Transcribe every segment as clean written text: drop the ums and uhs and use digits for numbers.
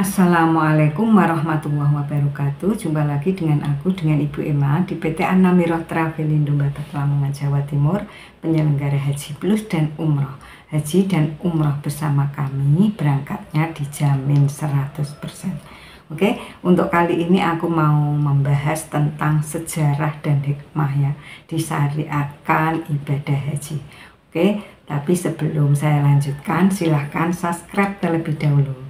Assalamualaikum warahmatullahi wabarakatuh. Jumpa lagi dengan Ibu Emma di PT An-Namirah Travelindo Batak Lamongan, Jawa Timur, penyelenggara Haji Plus dan Umroh. Haji dan Umroh bersama kami berangkatnya dijamin 100%. Oke, untuk kali ini aku mau membahas tentang sejarah dan hikmah ya disyariatkan ibadah haji. Oke, tapi sebelum saya lanjutkan, silahkan subscribe terlebih dahulu.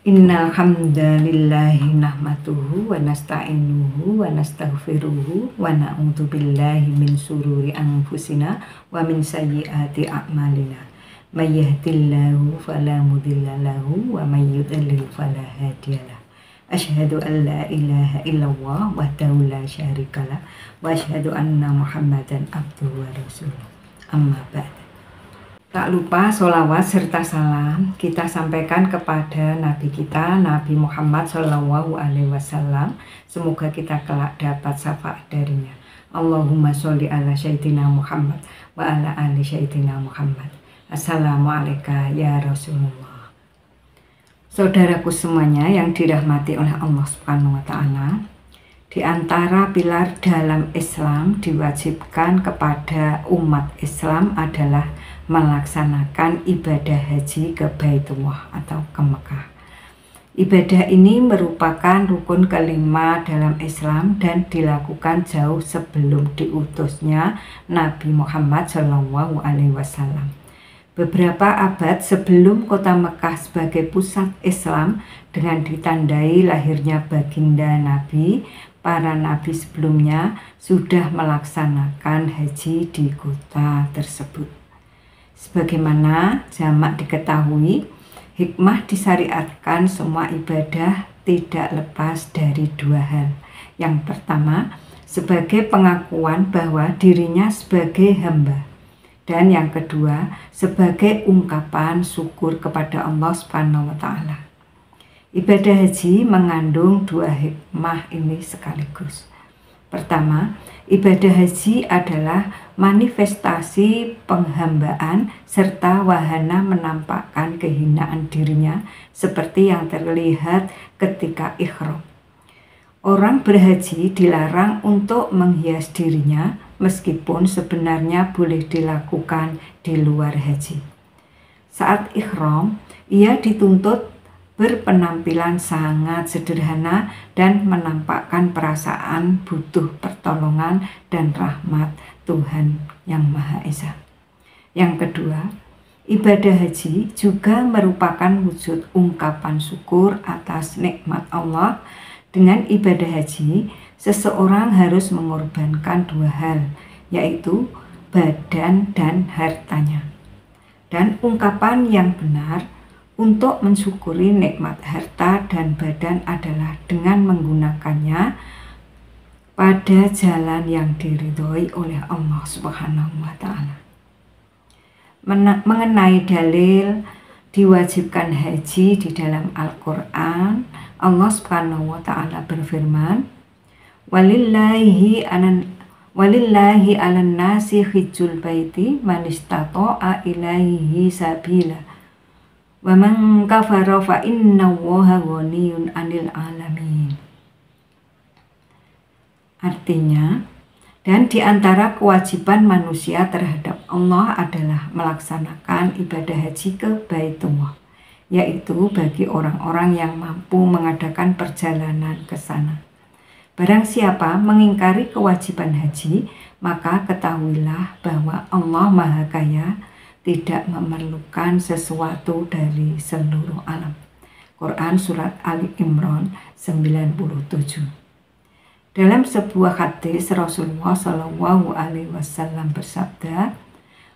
Innal hamdalillahi nahmaduhu wa nasta'inuhu wa nastaghfiruhu wa na'udzu billahi min sururi anfusina wa min sayyiati a'malina. May yahdihillahu fala mudilla lahu wa may yudlil fala hadiyalah. Asyhadu an la ilaha illallah wahdahu la syarikalah wa asyhadu anna Muhammadan abduhu wa rasuluh. Amma ba'd. Tak lupa sholawat serta salam kita sampaikan kepada Nabi kita, Nabi Muhammad SAW. Semoga kita kelak dapat syafaat darinya. Allahumma sholli ala sayyidina Muhammad wa ala ali sayyidina Muhammad. Assalamualaikum ya Rasulullah. Saudaraku semuanya yang dirahmati oleh Allah Subhanahu wa Ta'ala, di antara pilar dalam Islam diwajibkan kepada umat Islam adalah melaksanakan ibadah haji ke Baitullah atau ke Mekah. Ibadah ini merupakan rukun kelima dalam Islam dan dilakukan jauh sebelum diutusnya Nabi Muhammad SAW. Beberapa abad sebelum kota Mekah sebagai pusat Islam dengan ditandai lahirnya baginda Nabi, para nabi sebelumnya sudah melaksanakan haji di kota tersebut. Sebagaimana jamak diketahui, hikmah disyariatkan semua ibadah tidak lepas dari dua hal. Yang pertama, sebagai pengakuan bahwa dirinya sebagai hamba. Dan yang kedua, sebagai ungkapan syukur kepada Allah Subhanahu wa Ta'ala. Ibadah haji mengandung dua hikmah ini sekaligus. Pertama, ibadah haji adalah manifestasi penghambaan serta wahana menampakkan kehinaan dirinya seperti yang terlihat ketika ihram. Orang berhaji dilarang untuk menghias dirinya meskipun sebenarnya boleh dilakukan di luar haji. Saat ihram, ia dituntut berpenampilan sangat sederhana dan menampakkan perasaan butuh pertolongan dan rahmat Tuhan Yang Maha Esa. Yang kedua, ibadah haji juga merupakan wujud ungkapan syukur atas nikmat Allah. Dengan ibadah haji, seseorang harus mengorbankan dua hal, yaitu badan dan hartanya. Dan ungkapan yang benar untuk mensyukuri nikmat harta dan badan adalah dengan menggunakannya pada jalan yang diridhoi oleh Allah Subhanahu wa Ta'ala. Mengenai dalil diwajibkan haji di dalam Al-Quran, Allah Subhanahu wa Ta'ala berfirman, Walillahi 'alan nasi hijjul baiti man istata'a ilaihi sabila wa man kafara fa innallaha ghaniyun 'anil 'alamin. Artinya, dan di antara kewajiban manusia terhadap Allah adalah melaksanakan ibadah haji ke Baitullah, yaitu bagi orang-orang yang mampu mengadakan perjalanan ke sana. Barang siapa mengingkari kewajiban haji, maka ketahuilah bahwa Allah Maha Kaya tidak memerlukan sesuatu dari seluruh alam. Quran Surat Ali Imran 97. Dalam sebuah hadis Rasulullah SAW bersabda,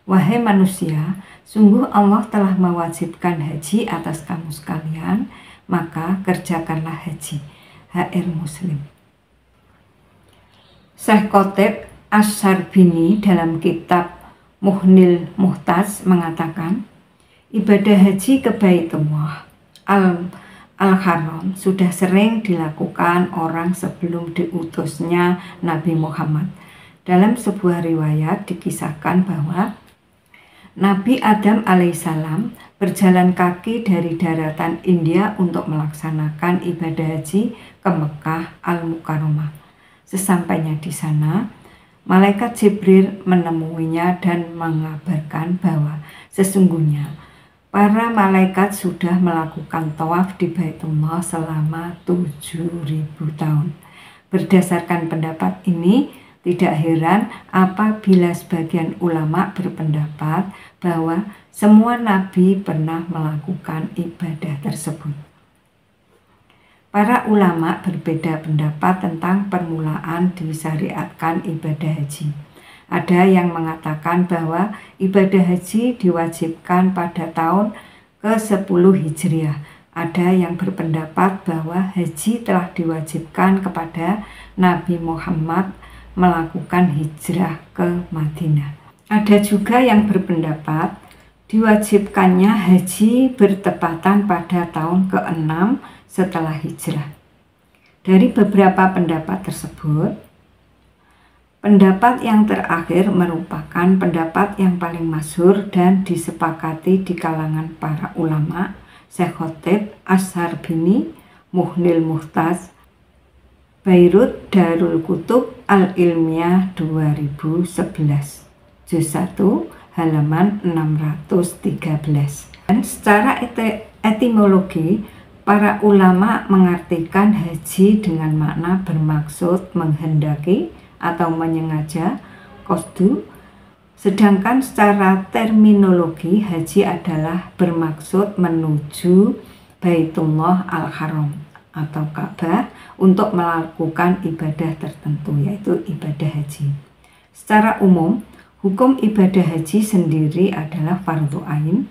"Wahai manusia, sungguh Allah telah mewajibkan haji atas kamu sekalian, maka kerjakanlah haji." HR Muslim. Syekh Qutb Asy-Syarbini dalam kitab Muhnil Muhtaj mengatakan, ibadah haji ke Baitullah Al-Haram sudah sering dilakukan orang sebelum diutusnya Nabi Muhammad. Dalam sebuah riwayat dikisahkan bahwa Nabi Adam alaihissalam berjalan kaki dari daratan India untuk melaksanakan ibadah haji ke Mekah Al-Mukarramah. Sesampainya di sana, malaikat Jibril menemuinya dan mengabarkan bahwa sesungguhnya para malaikat sudah melakukan tawaf di Baitullah selama 7.000 tahun. Berdasarkan pendapat ini, tidak heran apabila sebagian ulama berpendapat bahwa semua nabi pernah melakukan ibadah tersebut. Para ulama berbeda pendapat tentang permulaan disyariatkan ibadah haji. Ada yang mengatakan bahwa ibadah haji diwajibkan pada tahun ke-10 Hijriah. Ada yang berpendapat bahwa haji telah diwajibkan kepada Nabi Muhammad melakukan hijrah ke Madinah. Ada juga yang berpendapat diwajibkannya haji bertepatan pada tahun ke-6 setelah hijrah. Dari beberapa pendapat tersebut, pendapat yang terakhir merupakan pendapat yang paling masyhur dan disepakati di kalangan para ulama. Syekh Khotib Asyharbini, Muhnil Muhtaz, Beirut Darul Kutub Al-Ilmiah 2011, juz 1 halaman 613. Dan secara etimologi, para ulama mengartikan haji dengan makna bermaksud menghendaki atau menyengaja, qasdu. Sedangkan secara terminologi, haji adalah bermaksud menuju Baitullah Al-Haram atau Ka'bah untuk melakukan ibadah tertentu, yaitu ibadah haji. Secara umum, hukum ibadah haji sendiri adalah fardhu ain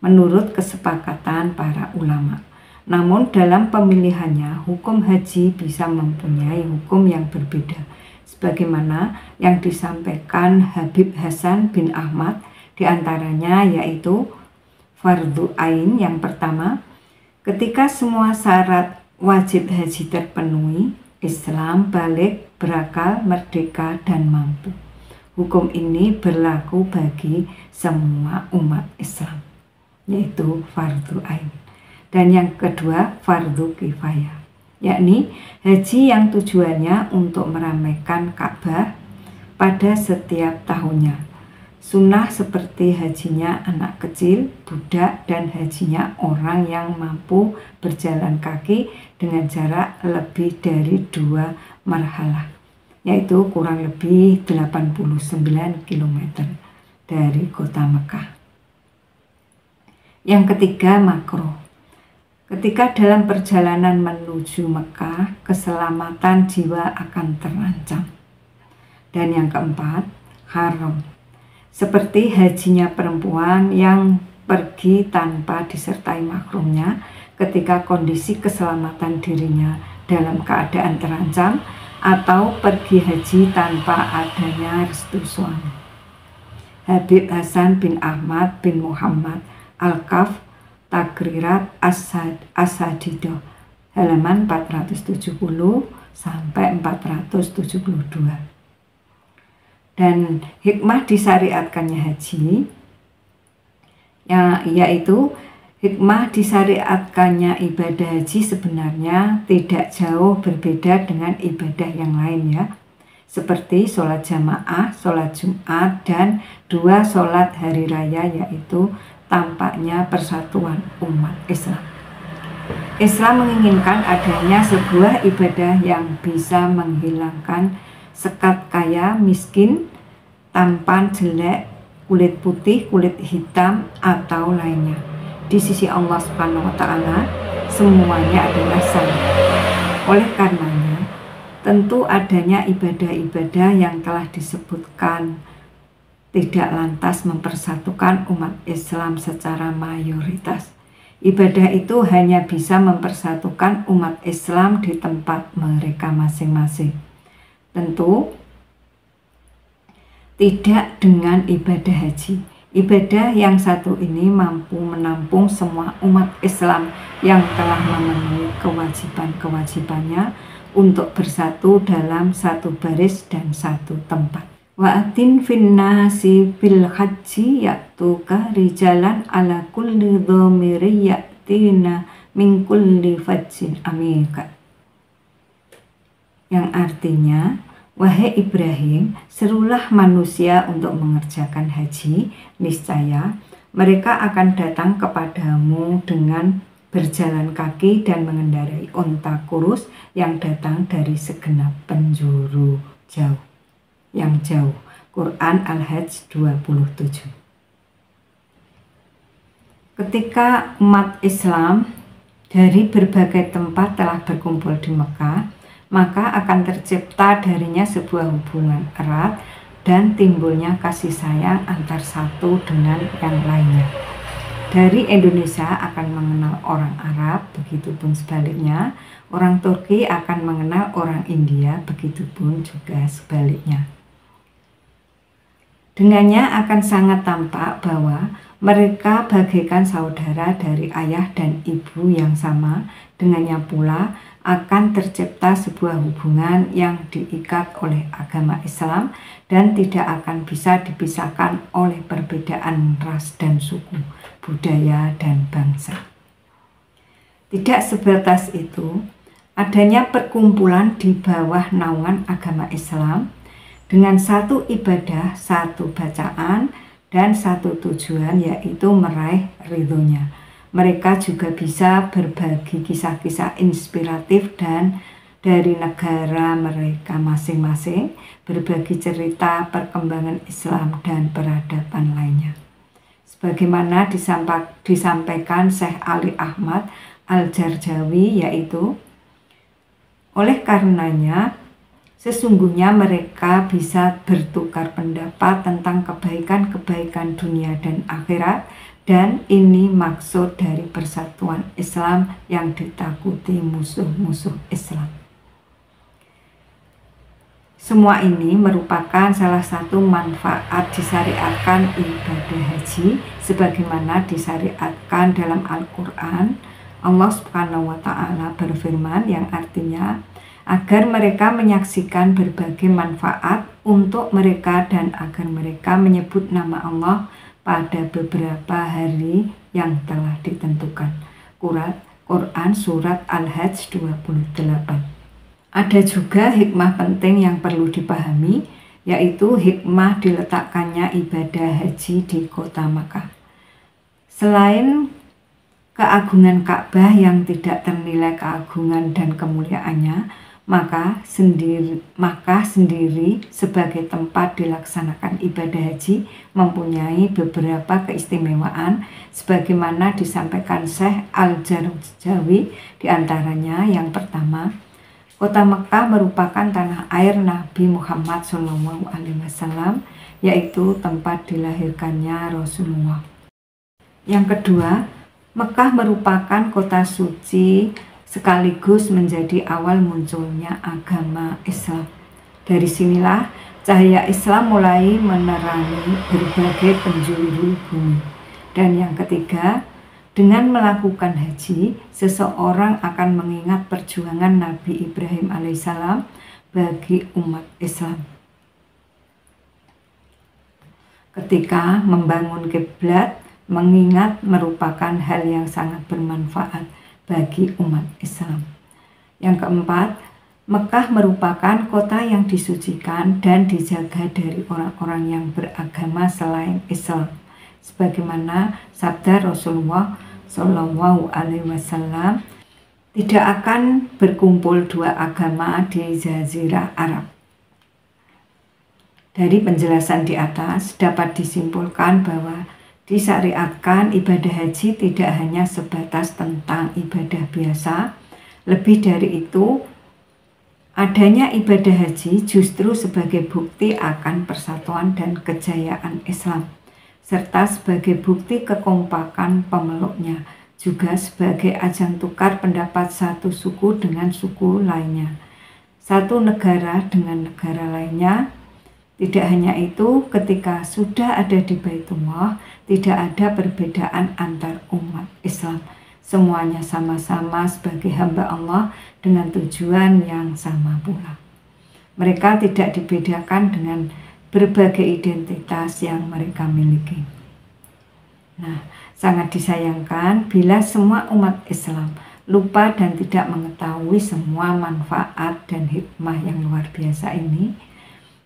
menurut kesepakatan para ulama. Namun dalam pemilihannya, hukum haji bisa mempunyai hukum yang berbeda, sebagaimana yang disampaikan Habib Hasan bin Ahmad, diantaranya yaitu fardhu ain yang pertama, ketika semua syarat wajib haji terpenuhi, Islam, balik, berakal, merdeka, dan mampu. Hukum ini berlaku bagi semua umat Islam, yaitu fardhu ain. Dan yang kedua, fardhu kifayah, yakni haji yang tujuannya untuk meramaikan Ka'bah pada setiap tahunnya. Sunnah seperti hajinya anak kecil, budak, dan hajinya orang yang mampu berjalan kaki dengan jarak lebih dari 2 marhalah, yaitu kurang lebih 89 km dari kota Mekah. Yang ketiga, makruh. Ketika dalam perjalanan menuju Mekah, keselamatan jiwa akan terancam. Dan yang keempat, haram. Seperti hajinya perempuan yang pergi tanpa disertai mahramnya ketika kondisi keselamatan dirinya dalam keadaan terancam, atau pergi haji tanpa adanya restu suami. Habib Hasan bin Ahmad bin Muhammad Al-Kaf, Takrirat As-Sadidah, halaman 470 sampai 472. Dan hikmah disyariatkannya haji, yaitu hikmah disyariatkannya ibadah haji sebenarnya tidak jauh berbeda dengan ibadah yang lain, ya, seperti sholat jamaah, sholat Jumat, dan 2 sholat hari raya, yaitu tampaknya persatuan umat Islam. Islam menginginkan adanya sebuah ibadah yang bisa menghilangkan sekat kaya, miskin, tampan, jelek, kulit putih, kulit hitam, atau lainnya. Di sisi Allah Subhanahu wa Ta'ala, semuanya adalah sama. Oleh karenanya, tentu adanya ibadah-ibadah yang telah disebutkan tidak lantas mempersatukan umat Islam secara mayoritas. Ibadah itu hanya bisa mempersatukan umat Islam di tempat mereka masing-masing. Tentu tidak dengan ibadah haji. Ibadah yang satu ini mampu menampung semua umat Islam yang telah memenuhi kewajiban-kewajibannya untuk bersatu dalam satu baris dan satu tempat. Wa'atin finnasi bil haji ya'tuka rijalan ala kulli dhamiri ya'tina min kulli fajjin amika. Yang artinya, wahai Ibrahim, serulah manusia untuk mengerjakan haji, niscaya mereka akan datang kepadamu dengan berjalan kaki dan mengendarai unta kurus yang datang dari segenap penjuru yang jauh. Quran Al-Hajj 27. Ketika umat Islam dari berbagai tempat telah berkumpul di Mekah, maka akan tercipta darinya sebuah hubungan erat dan timbulnya kasih sayang antar satu dengan yang lainnya. Dari Indonesia akan mengenal orang Arab, begitupun sebaliknya. Orang Turki akan mengenal orang India, begitupun juga sebaliknya. Dengannya akan sangat tampak bahwa mereka bagaikan saudara dari ayah dan ibu yang sama. Dengannya pula akan tercipta sebuah hubungan yang diikat oleh agama Islam dan tidak akan bisa dipisahkan oleh perbedaan ras dan suku, budaya dan bangsa. Tidak sebatas itu, adanya perkumpulan di bawah naungan agama Islam dengan satu ibadah, satu bacaan, dan satu tujuan, yaitu meraih ridhonya. Mereka juga bisa berbagi kisah-kisah inspiratif dan dari negara mereka masing-masing, berbagi cerita perkembangan Islam dan peradaban lainnya. Sebagaimana disampaikan Syekh Ali Ahmad Al-Jarjawi, yaitu oleh karenanya sesungguhnya mereka bisa bertukar pendapat tentang kebaikan-kebaikan dunia dan akhirat, dan ini maksud dari persatuan Islam yang ditakuti musuh-musuh Islam. Semua ini merupakan salah satu manfaat disyariatkan ibadah haji sebagaimana disyariatkan dalam Al-Quran. Allah Subhanahu wa Ta'ala berfirman yang artinya agar mereka menyaksikan berbagai manfaat untuk mereka dan agar mereka menyebut nama Allah pada beberapa hari yang telah ditentukan. Quran Surat Al-Hajj 28. Ada juga hikmah penting yang perlu dipahami, yaitu hikmah diletakkannya ibadah haji di kota Makkah. Selain keagungan Ka'bah yang tidak ternilai keagungan dan kemuliaannya, Makkah sendiri sebagai tempat dilaksanakan ibadah haji mempunyai beberapa keistimewaan sebagaimana disampaikan Syekh Al-Jarjawi. Diantaranya yang pertama, kota Makkah merupakan tanah air Nabi Muhammad SAW, yaitu tempat dilahirkannya Rasulullah. Yang kedua, Makkah merupakan kota suci sekaligus menjadi awal munculnya agama Islam. Dari sinilah cahaya Islam mulai menerangi berbagai penjuru bumi. Dan yang ketiga, dengan melakukan haji, seseorang akan mengingat perjuangan Nabi Ibrahim alaihissalam bagi umat Islam. Ketika membangun kiblat, mengingat merupakan hal yang sangat bermanfaat bagi umat Islam. Yang keempat, Mekah merupakan kota yang disucikan dan dijaga dari orang-orang yang beragama selain Islam. Sebagaimana sabda Rasulullah SAW, tidak akan berkumpul dua agama di Jazirah Arab. Dari penjelasan di atas dapat disimpulkan bahwa disyariatkan ibadah haji tidak hanya sebatas tentang ibadah biasa. Lebih dari itu, adanya ibadah haji justru sebagai bukti akan persatuan dan kejayaan Islam, serta sebagai bukti kekompakan pemeluknya, juga sebagai ajang tukar pendapat satu suku dengan suku lainnya, satu negara dengan negara lainnya. Tidak hanya itu, ketika sudah ada di Baitullah, tidak ada perbedaan antar umat Islam. Semuanya sama-sama sebagai hamba Allah dengan tujuan yang sama pula. Mereka tidak dibedakan dengan berbagai identitas yang mereka miliki. Nah, sangat disayangkan bila semua umat Islam lupa dan tidak mengetahui semua manfaat dan hikmah yang luar biasa ini.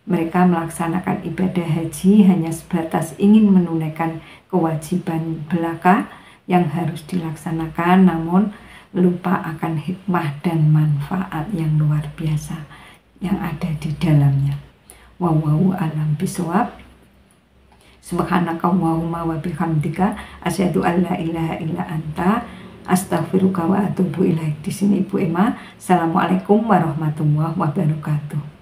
Mereka melaksanakan ibadah haji hanya sebatas ingin menunaikan kewajiban belaka yang harus dilaksanakan, namun lupa akan hikmah dan manfaat yang luar biasa yang ada di dalamnya. Wallahu a'lam bishawab. Subhanakallahumma wa bihamdika asyhadu an la ilaha illa anta astaghfiruka wa atubu ilaik. Di sini Ibu Emma. Assalamualaikum warahmatullahi wabarakatuh.